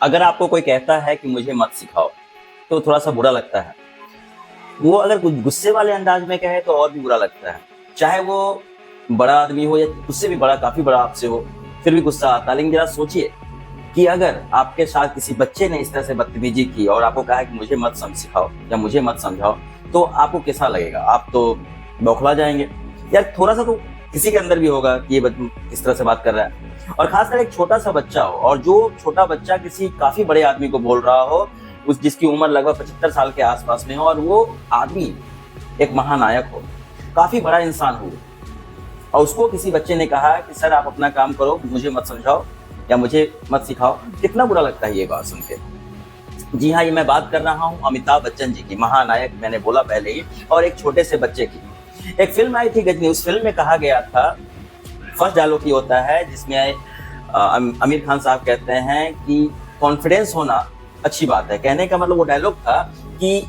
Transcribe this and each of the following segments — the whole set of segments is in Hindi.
अगर आपको कोई कहता है कि मुझे मत सिखाओ तो थोड़ा सा बुरा लगता है। वो अगर कुछ गुस्से वाले अंदाज में कहे तो और भी बुरा लगता है। चाहे वो बड़ा आदमी हो या उससे भी बड़ा, काफी बड़ा आपसे हो, फिर भी गुस्सा आता है। लेकिन जरा सोचिए कि अगर आपके साथ किसी बच्चे ने इस तरह से बदतमीजी की और आपको कहा है कि मुझे मत सिखाओ या मुझे मत समझाओ, तो आपको कैसा लगेगा? आप तो बौखला जाएंगे। यार थोड़ा सा तो किसी के अंदर भी होगा कि ये इस तरह से बात कर रहा है। और खासकर एक छोटा सा बच्चा हो, और जो छोटा बच्चा किसी काफी बड़े आदमी को बोल रहा हो, उस जिसकी उम्र लगभग 75 साल के आसपास में हो, और वो आदमी एक महानायक हो, काफी बड़ा इंसान हो, और उसको किसी बच्चे ने कहा कि सर आप अपना काम करो, मुझे मत समझाओ या मुझे मत सिखाओ, कितना बुरा लगता है ये बात सुन के। जी हाँ, ये मैं बात कर रहा हूँ अमिताभ बच्चन जी की, महानायक मैंने बोला पहले ही, और एक छोटे से बच्चे की। एक फिल्म आई थी गजनी, उस फिल्म में कहा गया था, फर्स्ट डायलॉग ये होता है जिसमें आमिर खान साहब कहते हैं कि कॉन्फिडेंस होना अच्छी बात है। कहने का मतलब वो डायलॉग था कि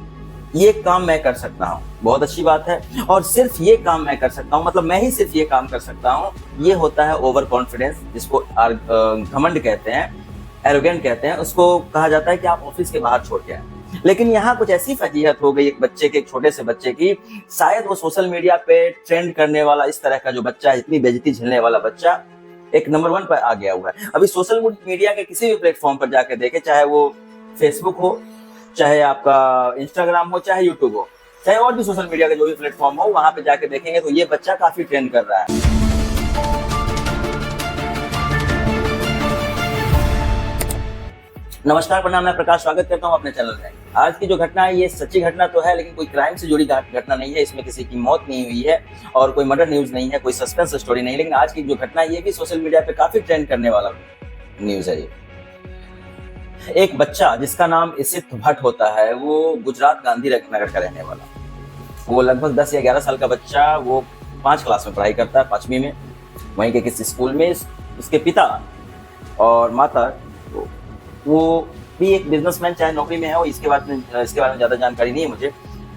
ये काम मैं कर सकता हूँ, बहुत अच्छी बात है, और सिर्फ ये काम मैं कर सकता हूँ, मतलब मैं ही सिर्फ ये काम कर सकता हूँ, ये होता है ओवर कॉन्फिडेंस, जिसको घमंड कहते हैं, एरोगेंट कहते हैं। उसको कहा जाता है कि आप ऑफिस के बाहर छोड़ के आए। लेकिन यहाँ कुछ ऐसी फजीहत हो गई एक बच्चे के, एक छोटे से बच्चे की, शायद वो सोशल मीडिया पे ट्रेंड करने वाला इस तरह का जो बच्चा है, इतनी बेइज्जती झेलने वाला बच्चा, एक नंबर 1 पर आ गया हुआ है। अभी सोशल मीडिया के किसी भी प्लेटफॉर्म पर जाके देखे, चाहे वो फेसबुक हो, चाहे आपका इंस्टाग्राम हो, चाहे यूट्यूब हो, चाहे और भी सोशल मीडिया के जो भी प्लेटफॉर्म हो, वहां पे जाके देखेंगे तो ये बच्चा काफी ट्रेंड कर रहा है। नमस्कार, प्रणाम, मैं प्रकाश, स्वागत करता हूं अपने चैनल में। आज की जो घटना है ये सच्ची घटना तो है, लेकिन कोई क्राइम से जुड़ी घटना नहीं है। इसमें किसी की मौत नहीं हुई है और कोई मर्डर न्यूज नहीं है, कोई सस्पेंस स्टोरी नहीं। लेकिन आज की जो घटना है ये भी सोशल मीडिया पे काफी ट्रेंड करने वाला न्यूज है। ये एक बच्चा जिसका नाम इसित भट्ट होता है, वो गुजरात गांधी नगर का रहने वाला, वो लगभग 10 या 11 साल का बच्चा, वो 5 क्लास में पढ़ाई करता है, 5वीं में, वहीं के किसी स्कूल में। उसके पिता और माता वो भी एक बिजनेसमैन, चाहे नौकरी में है वो, इसके बारे में ज्यादा जानकारी नहीं है मुझे।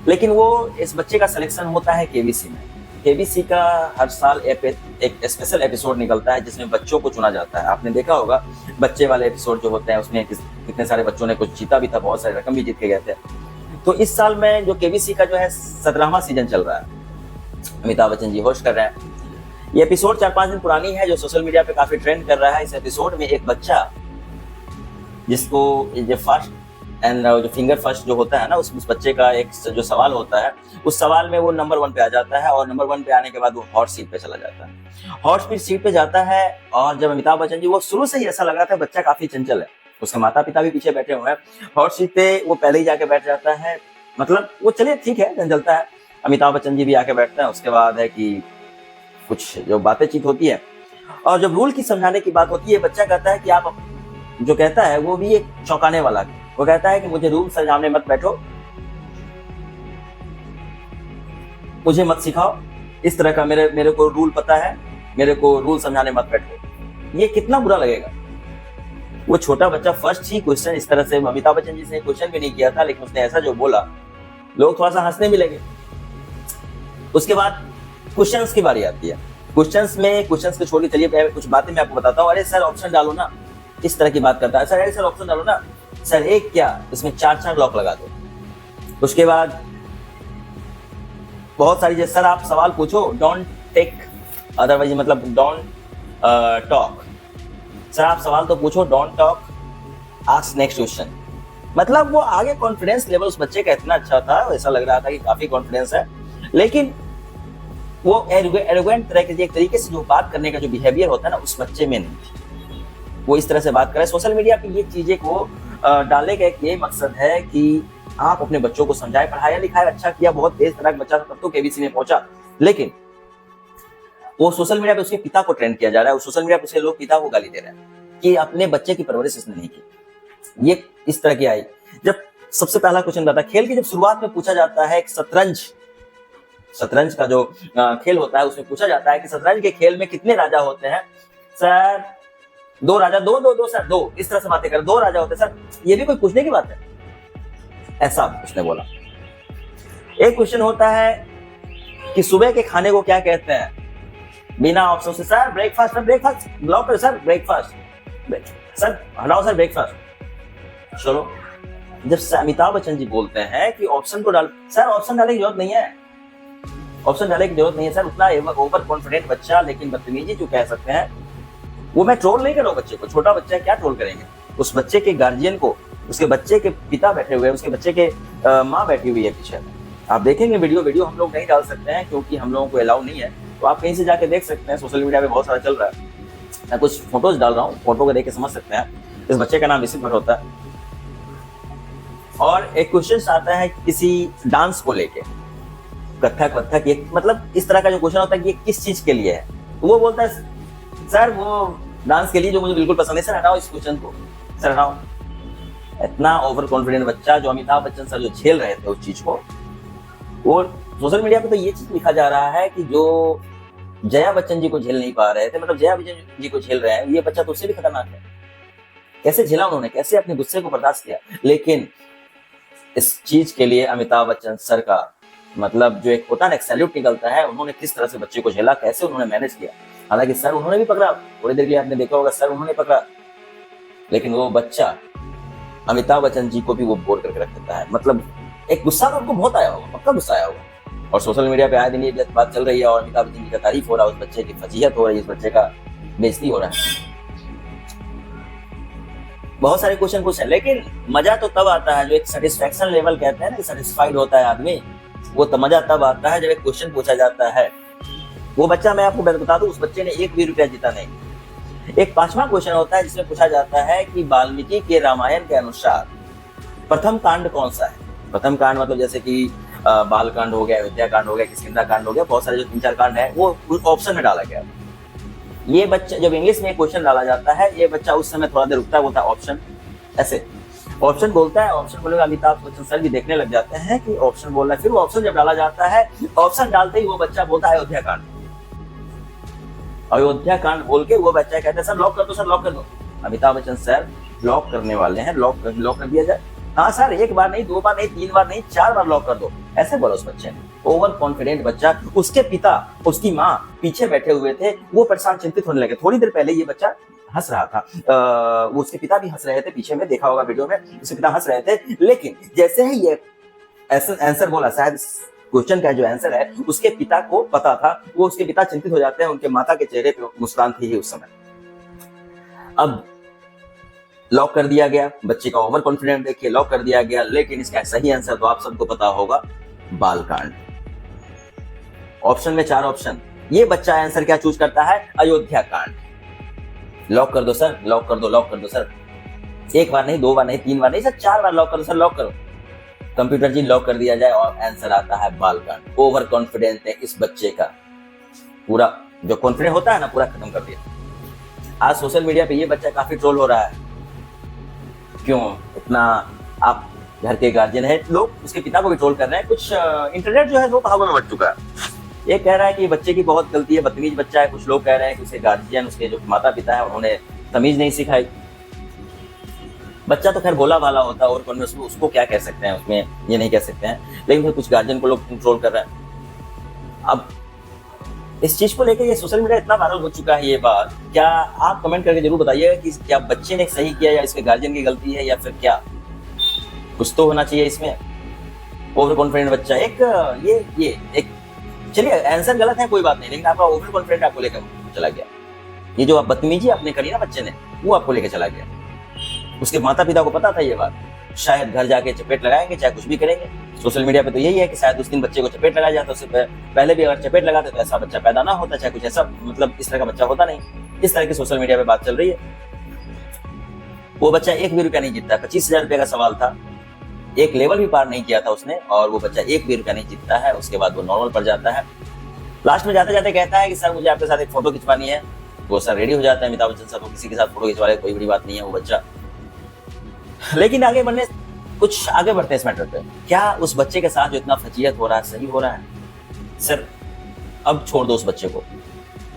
लेकिन वो इस बच्चे का सिलेक्शन होता है केबीसी में। केबीसी का हर साल एक स्पेशल एपिसोड निकलता है जिसमें बच्चों को चुना जाता है। आपने देखा होगा बच्चे वाले एपिसोड जो होते हैं, उसमें कितने सारे बच्चों ने कुछ जीता भी था, बहुत सारे रकम भी जीत के गए थे। तो इस साल में जो केबीसी का जो है 17वां सीजन चल रहा है, अमिताभ बच्चन जी होस्ट कर रहे हैं। ये एपिसोड 4-5 दिन पुरानी है, जो सोशल मीडिया पे काफी ट्रेंड कर रहा है। इस एपिसोड में एक बच्चा, जिसको जो फर्स्ट एंड जो फिंगर फर्स्ट जो होता है ना, उस बच्चे का एक जो सवाल होता है, उस सवाल में वो नंबर 1 पे आ जाता है, और नंबर 1 पे आने के बाद वो हॉट सीट पे चला जाता है। हॉट सीट पे जाता है, और जब अमिताभ बच्चन जी, वो शुरू से ही ऐसा लगा था बच्चा काफी चंचल है, उसके माता पिता भी पीछे बैठे हुए हैं, हॉट सीट पे वो पहले ही जाके बैठ जाता है। मतलब वो चलिए ठीक है, चंचलता है। अमिताभ बच्चन जी भी आके बैठते हैं। उसके बाद है कि कुछ जो बातचीत होती है, और जब रूल की समझाने की बात होती है, बच्चा कहता है कि आप, जो कहता है वो भी एक चौंकाने वाला है। वो कहता है कि मुझे रूल समझाने मत बैठो, मुझे मत सिखाओ, इस तरह का मेरे को रूल पता है, मेरे को रूल समझाने मत बैठो। ये कितना बुरा लगेगा। वो छोटा बच्चा फर्स्ट ही क्वेश्चन इस तरह से, अमिताभ बच्चन जी से क्वेश्चन भी नहीं किया था, लेकिन उसने ऐसा जो बोला, लोग थोड़ा सा हंसने भी लगे। उसके बाद क्वेश्चंस की बारी आती है। क्वेश्चंस को छोड़ के चलिए कुछ बातें मैं आपको बताता हूँ। अरे सर ऑप्शन डालो ना, इस तरह की बात करता है। सर अरे सर ऑप्शन डालो ना, सर एक क्या, इसमें 4 लॉक लगा दो। उसके बाद बहुत सारी, जैसे सर आप सवाल पूछो, डोंट टेक अदरवाइज, मतलब डोंट टॉक। सर आप सवाल तो पूछो, don't talk, ask next question. मतलब वो आगे कॉन्फिडेंस लेवल उस बच्चे का इतना अच्छा था, ऐसा लग रहा था कि काफी कॉन्फिडेंस है, लेकिन वो एरोगेंट तरह के एक तरीके से जो बात करने का जो बिहेवियर होता है ना, उस बच्चे में नहीं थी। वो इस तरह से बात करे। सोशल मीडिया पे ये चीजें को डालने का एक ये मकसद है कि आप अपने बच्चों को समझाएं। पढ़ाया लिखाया अच्छा किया, बहुत तेज तरह का बच्चा था, तब तो केबीसी में पहुंचा, लेकिन वो सोशल मीडिया पे उसके पिता को ट्रेंड किया जा रहा है। सोशल मीडिया पे उसके लोग पिता को गाली दे रहे हैं कि अपने बच्चे की परवरिश इसने नहीं की। ये इस तरह की आई। जब सबसे पहला क्वेश्चन आता है खेल की, जब शुरुआत में पूछा जाता है, शतरंज का जो खेल होता है, उसमें पूछा जाता है कि शतरंज के खेल में कितने राजा होते हैं? सर 2 राजा, 2 सर 2, इस तरह से बातें कर, 2 राजा होते हैं सर, ये भी कोई पूछने की बात है? ऐसा उसने बोला। एक क्वेश्चन होता है कि सुबह के खाने को क्या कहते हैं? बिना ऑप्शन से, sir breakfast, sir breakfast block करो, सर ब्रेकफास्ट, सर हटाओ, सर ब्रेकफास्ट। चलो, जब अमिताभ बच्चन जी बोलते हैं कि ऑप्शन को डाल, सर ऑप्शन डालने की जरूरत नहीं है, ऑप्शन डालने की जरूरत नहीं है सर। उतना ओवर कॉन्फिडेंट बच्चा, लेकिन बदतमीजी जो कह सकते हैं, वो मैं ट्रोल नहीं कर रहा हूँ बच्चे को, छोटा बच्चा है क्या ट्रोल करेंगे। उस बच्चे के गार्जियन को, उसके बच्चे के पिता बैठे हुए हैं, उसके बच्चे के माँ बैठी हुई है पीछे। आप देखेंगे वीडियो हम लोग नहीं डाल सकते हैं क्योंकि हम लोगों को अलाउ नहीं है, तो आप कहीं से जाके देख सकते हैं, सोशल मीडिया पे बहुत सारा चल रहा है। मैं कुछ फोटोज डाल रहा हूँ, फोटो को देख के समझ सकते हैं। इस बच्चे का नाम विसित भट्ट होता है, और एक क्वेश्चन आता है किसी डांस को लेके, कथक ये मतलब इस तरह का जो क्वेश्चन होता है कि ये किस चीज के लिए है, तो वो बोलता है सर वो डांस के लिए जो मुझे बिल्कुल पसंद है। सर हटाओ इस क्वेश्चन को, सर हटाओ। इतना ओवर कॉन्फिडेंट बच्चा जो अमिताभ बच्चन सर जो झेल रहे थे उस चीज को, वो सोशल मीडिया पे तो ये चीज लिखा जा रहा है कि जो जया बच्चन जी को झेल नहीं पा रहे थे, मतलब जया बच्चन जी को झेल रहे हैं, ये बच्चा तो उससे भी खतरनाक है। कैसे झेला उन्होंने, कैसे अपने गुस्से को बर्दाश्त किया। लेकिन इस चीज के लिए अमिताभ बच्चन सर का मतलब जो एक होता है ना, एक सैल्यूट निकलता है। उन्होंने किस तरह से बच्चे को झेला, कैसे उन्होंने मैनेज किया। हालांकि सर उन्होंने भी पकड़ा, थोड़ी देर के लिए आपने देखा होगा सर उन्होंने पकड़ा, लेकिन वो बच्चा अमिताभ बच्चन जी को भी वो बोर करके रख देता है। मतलब एक गुस्सा तो उनको बहुत आया होगा, पक्का गुस्सा आया होगा। और सोशल मीडिया पे आए दिन ये बात चल रही है, और अमिताभ बच्चन जी का तारीफ हो रहा है, उस बच्चे की फजीहत हो रही है, उस बच्चे का बेइज्जती हो रहा है। बहुत सारे क्वेश्चन पूछे, लेकिन मजा तो तब आता है जो एक सेटिस्फेक्शन लेवल कहते हैं ना, सेटिस्फाइड होता है आदमी, वो तो मजा तब आता है जब एक क्वेश्चन पूछा जाता है। वो बच्चा, मैं आपको बता दूं, उस बच्चे ने एक भी रुपया जीता नहीं। एक 5वां क्वेश्चन होता है जिसमें पूछा जाता है कि वाल्मीकि के रामायण के अनुसार प्रथम कांड कौन सा है। प्रथम कांड मतलब जैसे कि बाल कांड हो गया, अयोध्या कांड हो गया, किष्किंधा कांड हो गया, बहुत सारे जो 3-4 कांड है वो ऑप्शन में डाला गया। ये बच्चा जब इंग्लिश में क्वेश्चन डाला जाता है, ये बच्चा उस समय थोड़ा देर रुकता है, बोलता है ऑप्शन, ऐसे ऑप्शन बोलता है। ऑप्शन बोलेगा, अमिताभ बच्चन सर भी देखने लग जाते हैं कि ऑप्शन बोल रहा है। फिर वो ऑप्शन जब डाला जाता है, ऑप्शन डालते ही वो बच्चा बोलता है अयोध्या कांड। अयोध्या कांड बोल के वो बच्चा कहता है सर लॉक कर दो, सर लॉक कर दो। अमिताभ बच्चन सर लॉक करने वाले हैं, लॉक कर दिया जाए। हाँ सर, एक बार नहीं, 2 बार नहीं, 3 बार नहीं, 4 बार लॉक कर दो, ऐसे बोला उस बच्चे ने। ओवर कॉन्फिडेंट बच्चा, उसके पिता, उसकी माँ पीछे बैठे हुए थे, वो परेशान चिंतित होने लगे। थोड़ी देर पहले ये बच्चा हंस रहा था, वो उसके पिता भी हंस रहे थे, पीछे में देखा होगा वीडियो में, उसके पिता हंस रहे थे। लेकिन जैसे ही ये आंसर बोला, शायद क्वेश्चन का जो आंसर है उसके पिता को पता था, वो उसके पिता चिंतित हो जाते हैं, उनके माता के चेहरे पे मुस्कान थी ही उस समय। अब लॉक कर दिया गया, बच्चे का ओवर कॉन्फिडेंट देखिए, लॉक कर दिया गया। लेकिन इसका सही आंसर तो आप सबको पता होगा, बालकांड। ऑप्शन में 4 ऑप्शन, ये बच्चा आंसर क्या चूज करता है, अयोध्या कांड। लॉक कर दो सर, लॉक कर दो, लॉक कर दो सर। एक बार नहीं, 2 बार नहीं, 3 बार नहीं सर, 4 बार लॉक करो सर, लॉक करो। कंप्यूटर जी लॉक कर दिया जाए और आंसर आता है बालकांड। ओवर कॉन्फिडेंस ने इस बच्चे का पूरा जो कॉन्फिडेंस होता है ना, पूरा खत्म कर दिया। आज सोशल मीडिया पे ये बच्चा काफी ट्रोल हो रहा है। क्यों इतना, आप घर के गार्जियन है, लोग उसके पिता को भी ट्रोल कर रहे हैं। कुछ इंटरनेट जो है वो हवा में बढ़ चुका है। ये कह रहा है कि बच्चे की बहुत गलती है, बदतमीज बच्चा है। कुछ लोग कह रहे हैं कि उसके गार्जियन, उसके जो माता पिता है, उन्होंने तमीज नहीं सिखाई। बच्चा तो खैर भोला भाला होता है, और उसको क्या कह सकते हैं, उसमें ये नहीं कह सकते हैं। लेकिन फिर कुछ गार्जियन को लोग कंट्रोल कर रहे हैं। अब इस चीज को लेकर ये सोशल मीडिया इतना वायरल हो चुका है, ये बात, क्या आप कमेंट करके जरूर बताइएगा कि क्या बच्चे ने सही किया या इसके गार्जियन की गलती है, या फिर क्या कुछ तो होना चाहिए इसमें। ओवर कॉन्फिडेंट बच्चा, ये एक, चलिए आंसर गलत है कोई बात नहीं, लेकिन आपका ओवर कॉन्फिडेंट आपको लेकर चला गया। ये जो आप बदतमीजी आपने करी ना बच्चे ने, वो आपको लेकर चला गया। उसके माता पिता को पता था ये बात, शायद घर जाके चपेट लगाएंगे, चाहे कुछ भी करेंगे। सोशल मीडिया पे तो यही है कि शायद उस दिन बच्चे को चपेट लगाया जाता, उससे पहले भी अगर चपेट लगाते तो ऐसा बच्चा पैदा ना होता, चाहे कुछ ऐसा, मतलब इस तरह का बच्चा होता नहीं। इस तरह की सोशल मीडिया पे बात चल रही है। वो बच्चा 1 भी रुपया नहीं जीतता, 25,000 रुपये का सवाल था, एक लेवल भी पार नहीं किया था उसने, और वो बच्चा 1 भी रुपया नहीं जीतता है। उसके बाद वो नॉर्मल पर जाता है। लास्ट में जाते जाते कहता है कि सर मुझे आपके साथ एक फोटो खिंचवानी है। वो सर रेडी हो जाता है, अमिताभ बच्चन सर को किसी के साथ फोटो खिंचवा ले, कोई बड़ी बात नहीं है वो बच्चा। लेकिन आगे बढ़ते हैं इस मैटर पे, क्या उस बच्चे के साथ जो इतना फजीहत हो रहा है सही हो रहा है? सर अब छोड़ दो उस बच्चे को,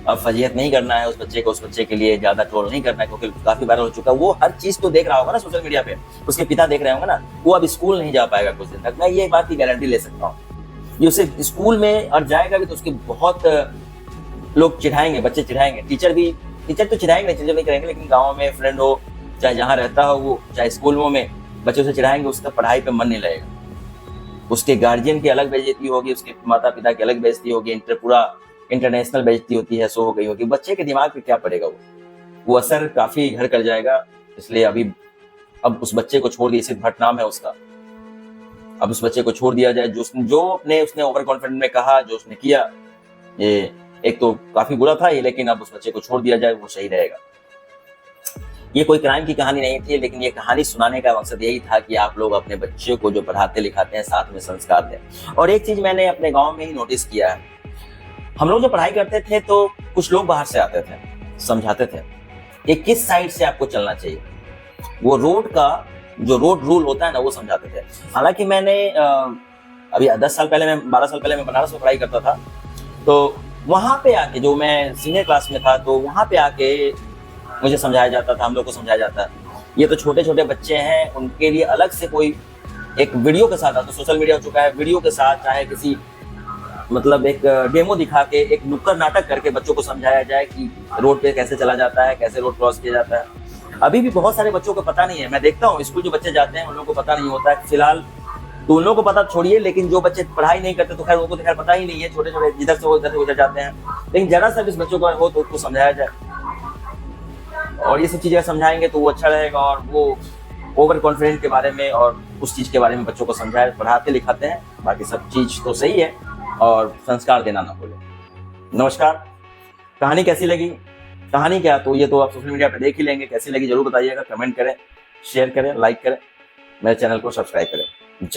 अब फजीहत नहीं करना है उस बच्चे को, उस बच्चे के लिए ज्यादा ट्रोल नहीं करना है, क्योंकि काफी वायरल हो चुका है। वो हर चीज तो देख रहा होगा ना सोशल मीडिया पे, उसके पिता देख रहे होंगे ना। वो अब स्कूल नहीं जा पाएगा कुछ दिन तक, मैं ये बात की गारंटी ले सकता हूँ। ये उसे स्कूल में और जाएगा भी तो उसके बहुत लोग चिढ़ाएंगे, बच्चे चिढ़ाएंगे, टीचर तो चिढ़ाएंगे, टीचर नहीं करेंगे, लेकिन गाँव में फ्रेंड हो, चाहे जहाँ रहता हो वो, चाहे स्कूलों में, बच्चे उसे चिढ़ाएंगे, उसका पढ़ाई पे मन नहीं लगेगा, उसके गार्जियन की अलग बेइज्जती होगी, उसके माता पिता की अलग बेइज्जती होगी, पूरा इंटरनेशनल बेइज्जती होती है, सो हो गई होगी। बच्चे के दिमाग पे क्या पड़ेगा, वो असर काफी घर कर जाएगा। इसलिए अब उस बच्चे को छोड़ दिया, सिर्फ भट्ट नाम है उसका, अब उस बच्चे को छोड़ दिया जाए। जो उसने ओवर कॉन्फिडेंट में कहा, जो उसने किया, ये एक तो काफी बुरा था ये, लेकिन अब उस बच्चे को छोड़ दिया जाए, वो सही रहेगा। ये कोई क्राइम की कहानी नहीं थी, लेकिन ये कहानी सुनाने का मकसद यही था कि आप लोग अपने बच्चों को जो पढ़ाते लिखाते हैं, साथ में संस्कार दें। और एक चीज मैंने अपने गांव में ही नोटिस किया है, हम लोग जो पढ़ाई करते थे तो कुछ लोग बाहर से आते थे, समझाते थे कि किस साइड से आपको चलना चाहिए, वो रोड का जो रोड रूल होता है ना, वो समझाते थे। हालांकि मैंने अभी 10 साल पहले, 12 साल पहले मैं बनारस में पढ़ाई करता था, तो वहां पे आके, जो मैं सीनियर क्लास में था, तो वहां पे आके मुझे समझाया जाता था, हम लोग को समझाया जाता है। ये तो छोटे छोटे बच्चे हैं, उनके लिए अलग से कोई एक वीडियो के साथ, तो सोशल मीडिया हो चुका है, वीडियो के साथ चाहे किसी मतलब एक डेमो दिखा के, एक नुक्कड़ नाटक करके बच्चों को समझाया जाए कि रोड पे कैसे चला जाता है, कैसे रोड क्रॉस किया जाता है। अभी भी बहुत सारे बच्चों को पता नहीं है। मैं देखता हूँ स्कूल जो बच्चे जाते हैं, उन लोगों को पता नहीं होता है फिलहाल, तो उन लोगों को पता छोड़िए, लेकिन जो बच्चे पढ़ाई नहीं करते तो खैर उनको तो खैर पता ही नहीं है, छोटे छोटे जिधर से वो उधर से उधर जाते हैं। लेकिन जरा सा भी इस बच्चों को हो तो उसको समझाया जाए, और ये सब चीजें समझाएंगे तो वो अच्छा रहेगा। और वो ओवर कॉन्फिडेंस के बारे में और उस चीज के बारे में बच्चों को समझाए, पढ़ाते लिखाते हैं, बाकी सब चीज तो सही है, और संस्कार देना ना भूलें। नमस्कार। कहानी कैसी लगी, कहानी क्या, तो ये तो आप सोशल मीडिया पे देख ही लेंगे, कैसी लगी जरूर बताइएगा, कमेंट करें, शेयर करें, लाइक करें, मेरे चैनल को सब्सक्राइब करें। जय